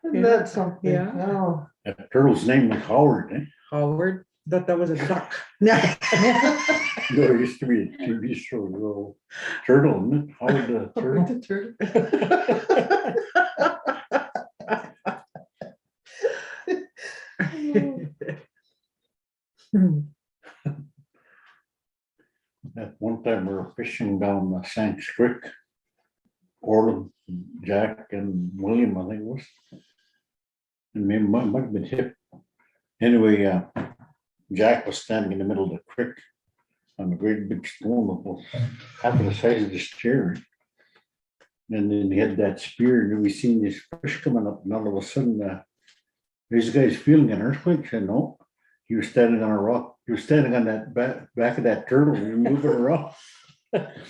Isn't that something? Yeah. Oh. That turtle's name was Howard, eh? Howard, that was a duck. There used to be a TV show, little turtle, isn't it? Howard the turtle. The turtle. At one time we were fishing down the Sanks Creek. Orland, Jack and William, I think it was. And maybe might have been Hip. Anyway, Jack was standing in the middle of the creek on a great big stone that was half of the size of this chair. And then he had that spear and we seen this fish coming up and all of a sudden, this guy's feeling an earthquake. I said, no, he was standing on a rock. He was standing on that back of that turtle and he was moving around.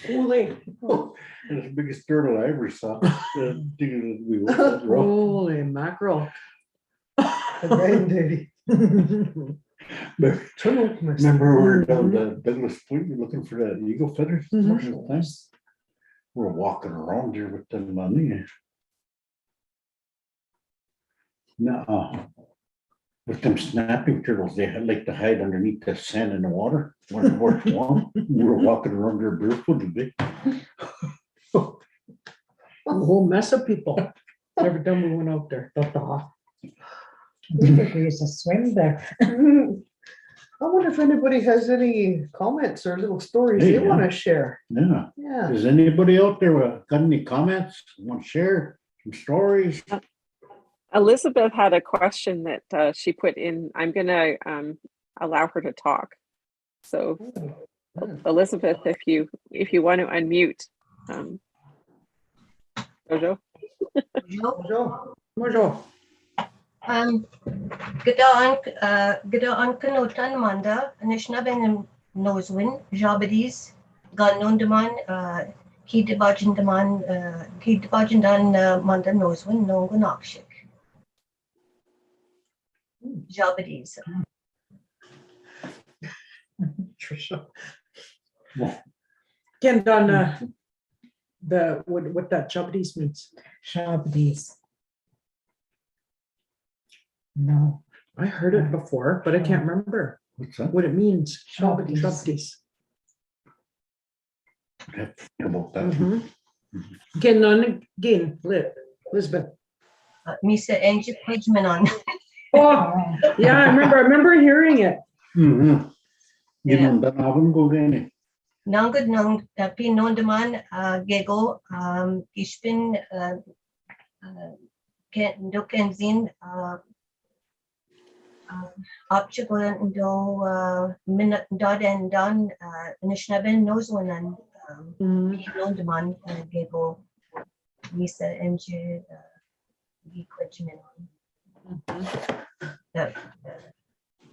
Holy, It's the biggest turtle I ever saw. We were that rock. holy mackerel. The granddaddy. Turtle. Remember we were down the Douglas Point looking for that eagle feathers? Mhm. We were walking around there with them money. No, with them snapping turtles, they had like to hide underneath the sand in the water when it was warm. We were walking around there barefoot a bit. A whole mess of people. Every time we went out there. We think we used to swim there. I wonder if anybody has any comments or little stories Hey, they yeah. want to share. Yeah. Yeah. Is anybody out there got any comments? Want to share some stories? Elizabeth had a question that she put in. I'm going to allow her to talk. So Elizabeth, if you want to unmute. Jojo? Joe. Bonjour. Gydaan Kanotan Manda, Anishinaabemowin, Jabadis, Ganondaman, Kidabajandan Manda Noswin, Nongonakshik. Jabadis. Trisha. Ken Donna, what that Japanese means. Shabdies. No, I heard it before, but I can't remember What's that? what it means. Shabdies. Shabdies. About that. Mhm. Again, none again, Lisbeth. Misa Angie Quidmanon. Oh, yeah, I remember hearing it. Mhm. Yeah. Ginom dan abon ko gani. Nangud nang pinon daman gego ispin dokenzin option do minute dot and done Anishinaabemowin knows when and Mhm. pinon daman gego Misa Angie Quidmanon.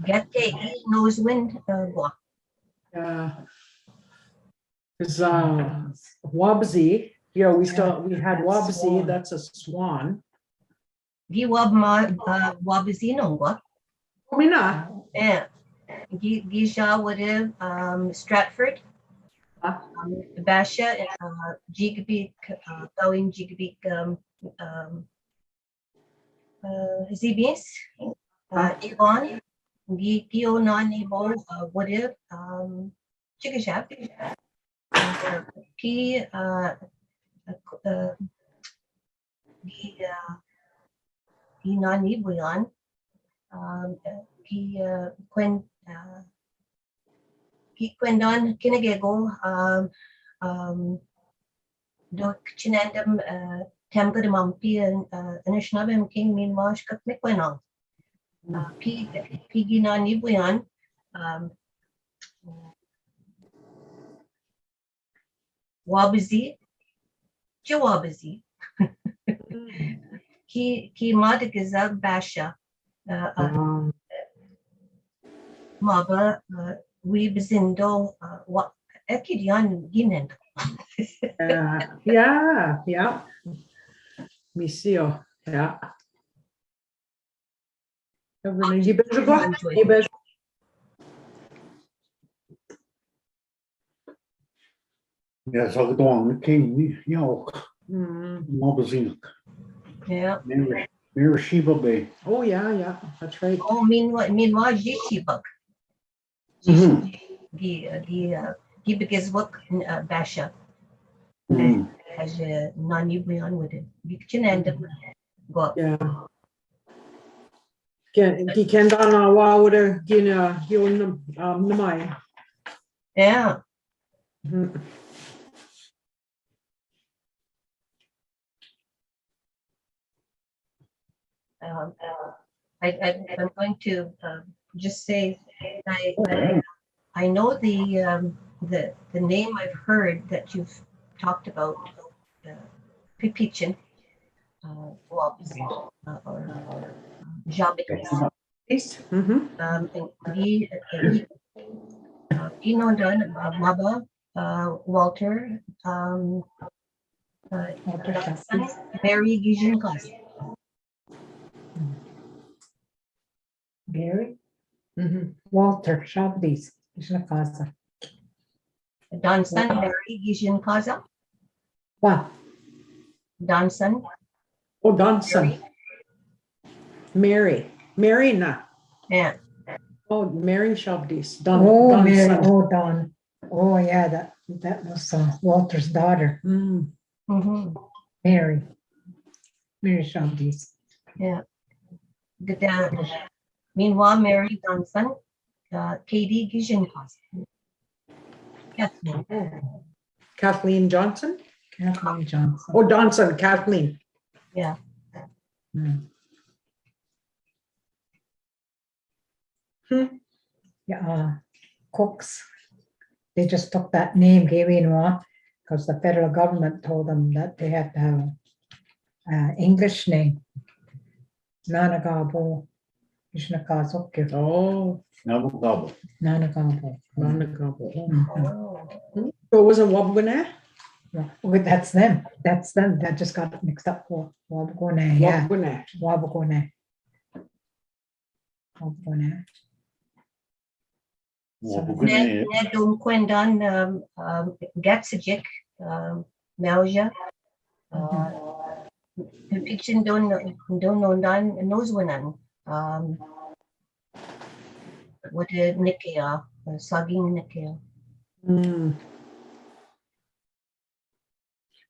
Get knows when Yeah. Because Wabzi, we had Wabzi, Swan. that's a swan. Giwab wabizino what? Mina. Yeah. Gisha would have Stratford. Basha, Jigabik, going Jigabik, Zibis, Yvonne, Gio non Ebo, would have, Chicashap, P, non Ebuyan, P, Quendon, Kinagego, Dok Chinandam, Tamgadamampi, and Anishinaabemowin King Minwash Kakmikwenong. Pigina Nibuyan, Wabazi, Jawabazi, Ki Madagazag Basha, Maba, Webazindo, what Ekidian Ginen. Yeah. Misio, yeah. Ja, zo gedwongen king ja ook. Mabazin. Yeah. Meer Shiba Bay. Oh, yeah, that's right. Oh, meanwhile, Jishibuk. Mhm. Because work Basha. Mhm. As a non-Yubian with it. Vichin and go. Yeah. Die ken dan woude gin namai. Yeah. I'm going to just say I know the name I've heard that you've talked about Pipichin or Jabikis. Inondan Maba Walter Mary Gijin class. Gary, Walter Shabdies. Ishna Casa. Donson Mary Gijin Kaza. What? Donson. Oh, Donson. Mary na. Yeah. Oh, Mary Shabdies. Oh, Mary. Donson. Oh, Don. Oh, yeah. That was Walter's daughter. Mm-hmm. Mary Shabdies. Yeah. Meanwhile, Mary Donson, Katie Gijin Kaza. Kathleen Johnson. Kathleen Johnson. Oh, Donson. Kathleen. Yeah. Yeah, cooks. They just took that name, gave it because the federal government told them that they had to have an English name. Nanagabo. Ishnakazoke. Oh, Nabugabo. Nanagabo. So it wasn't Wabgone? Well, that's them. That just got mixed up for Wabgone. Yeah. Wabgone. Nedum Quendan Gatsajik Melja. Fiction don't know none nozwanan. What did Nikia, Saging Nikia. Mm.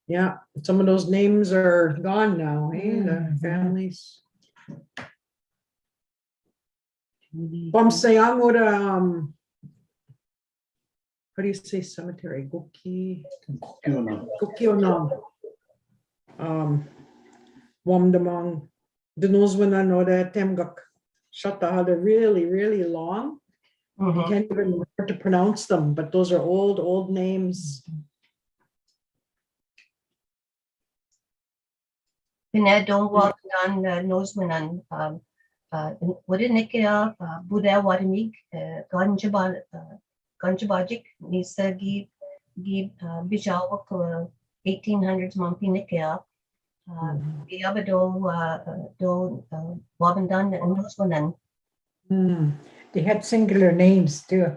Yeah, some of those names are gone now, eh? The Mhm. families. Bamsayang or how do you say cemetery? Guki. Kukionang. Wamdamang. The nose when I know that Temgak Shata, they're really, really long. You can't even remember to pronounce them, but those are old names. Pined don't walk on nozwanan. What did Nikia, Bagida'waad Ganjabajik, Nisa Gi Bijawak 1800s Mampi Nikia. Do Wabandan and Nozwanan. They had singular names too.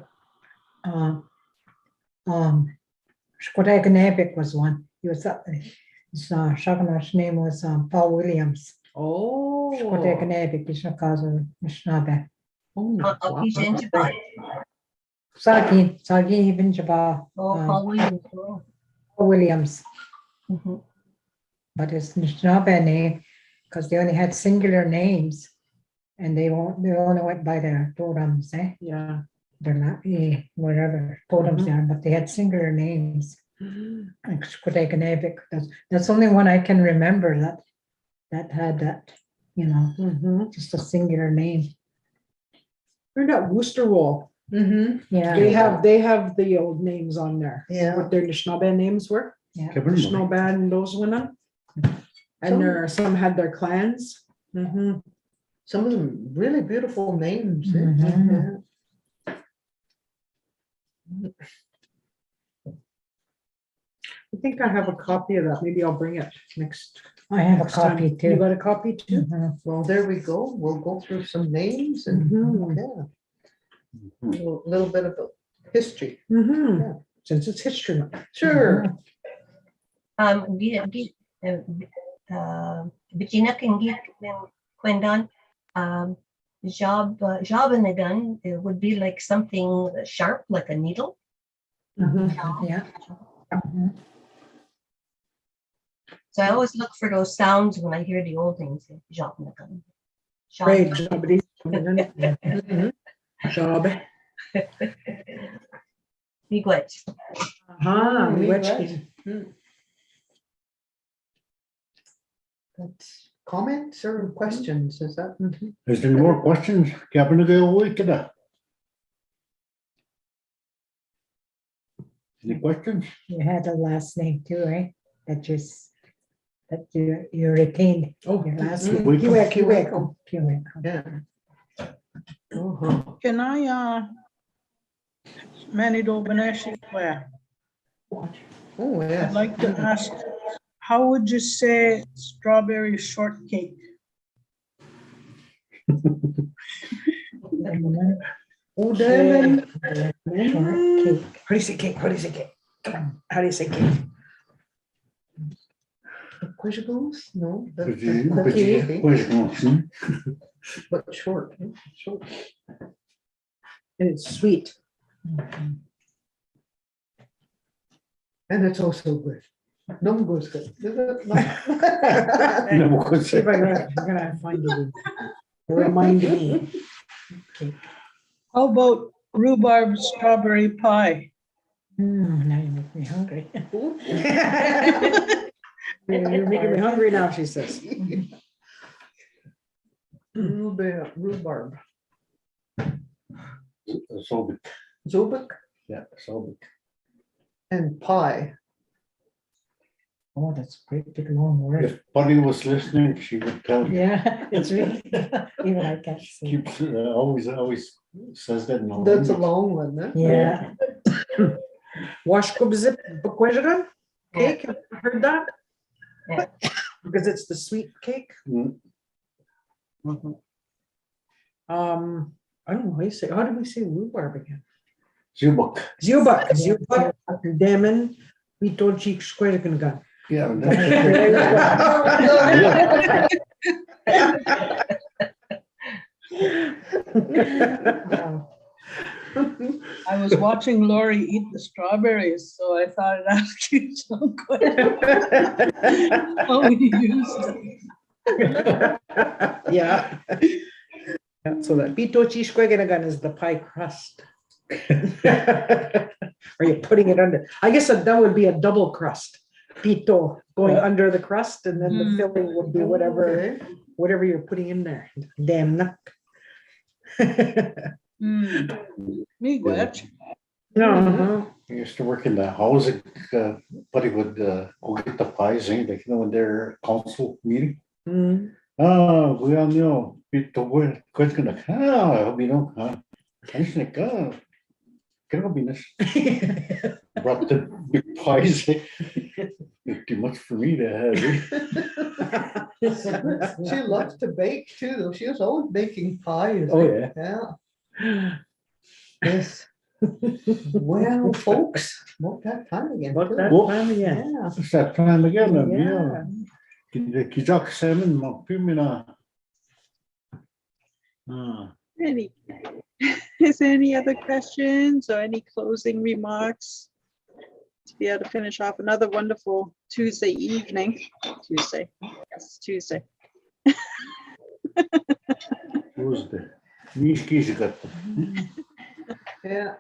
Shkodaganabik was one. He was his Shaganash name was Paul Williams. Oh. Shkodaganabik is Nakazo Nishnabe. Sagi ibn Jabal Paul Williams. Williams. But it's Nishnabe name because they only had singular names and they only went by their totems, eh? Yeah. They're not whatever totems they are, but they had singular names. Like Shkodaganabik. That's the only one I can remember that had that, just a singular name. Remember that Worcester Wall? Yeah. They have the old names on there. Yeah. What their Anishinaabe names were. Yeah. Anishinaabe and those women. And some had their clans. Some of them really beautiful names. eh? Mhm. I think I have a copy of that. Maybe I'll bring it next. I have a next time. copy You too. got a copy too? Mhm. Well, there we go. We'll go through some names and yeah, a little bit of the history. Yeah. Since it's history month. Sure. Bettina can get Quendan. Job in a gun, it would be like something sharp, like a needle. Yeah. Mhm. So I always look for those sounds when I hear the old things. Job in a gun. Great job. Job. Miigwech. That's comments or questions, is that? Is there more questions? Any questions? You had a last name too, right? That you retained. Oh, Your last Mm. name. Kiweko. Kiweko. Yeah. Can I, Manido Beneshi Claire? Oh, yeah. I'd like to ask, how would you say strawberry shortcake? Oh, damn. Shortcake. How do you say cake? How do you say cake? Come on. How do you say cake? Quishables? No. But short. Short. And it's sweet. And it's also good. No goes good. Is it? See if I'm gonna find it. Remind me. How about rhubarb strawberry pie? Now you make me hungry. You're making me hungry now, she says. Rhubarb. Sobic. Zobik Yeah, sobic. and pie. Oh, that's a great big long word. If Buddy was listening, she would tell you. Yeah, it's really, even I can't see. Keeps always says that. in all That's a English. long one, huh? Yeah. Washkub zip bukwajagan cake. Have you heard that? Yeah. Because it's the sweet cake. Mm. I don't know how you say. How do we say rhubarb again? Zubak. Zubak. Zubak. Demon. Vito cheek square can gun. Yeah. I was watching Lori eat the strawberries, so I thought I'd ask you some questions. How you used them. Yeah. Yeah, so that Vito cheese square gun is the pie crust. Are you putting it under? I guess that would be a double crust. Pito going under the crust, and then the Mm. filling would be Okay. whatever you're putting in there. Damn nuck. Miigwech. No. I used to work in the housing, buddy would go get the pies, like, when their council meeting. Mm. We all know, Pito, we're gonna, Anishinaabemowin, brought the big pies. Too much for me to have. She loves to bake too, though. She was always baking pies. Oh, yeah. Yeah. Yes. Well, folks, about that time again. About too. that time again. Yeah. It's that time again, Yeah. Kizak salmon, Pimina. Is there any other questions or any closing remarks? To be able to finish off another wonderful Tuesday evening. Tuesday, yes, Tuesday. Tuesday. Mishki's got. Yeah.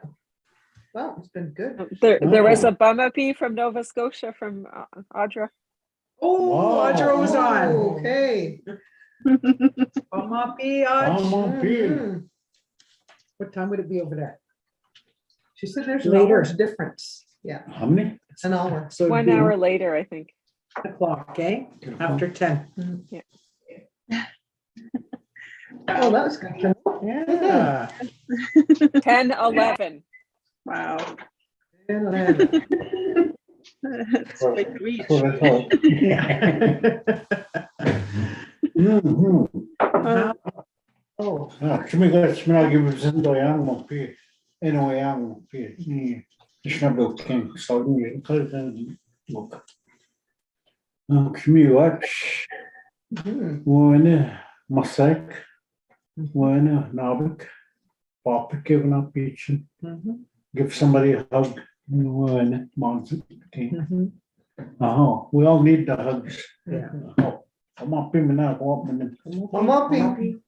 Well, it's been good. There was a bumapee from Nova Scotia from Audra. Oh, Wow. Audra was on. Okay. Bumapi, Audra. Mhm. What time would it be over there? She said there's an Later. hour's difference. Yeah, How many? an hour. So it'd 1 be hour later, I think. 1 o'clock, eh? After 10. Oh, that was good. Yeah. 10:11. Wow. And It's quite the reach. That's what I thought. Mhm. oh, Kami ka sminagi do yang mo pi. Eno yang pi. Ni Anishinaabemowin king Saudi look. Kami watch. mhm. One masak. One nabik. Pop giving up each. Mhm. Give somebody a hug. One monster king. Mhm. We all need the hugs. Yeah. Come on, Pimina, go up and Bumapi.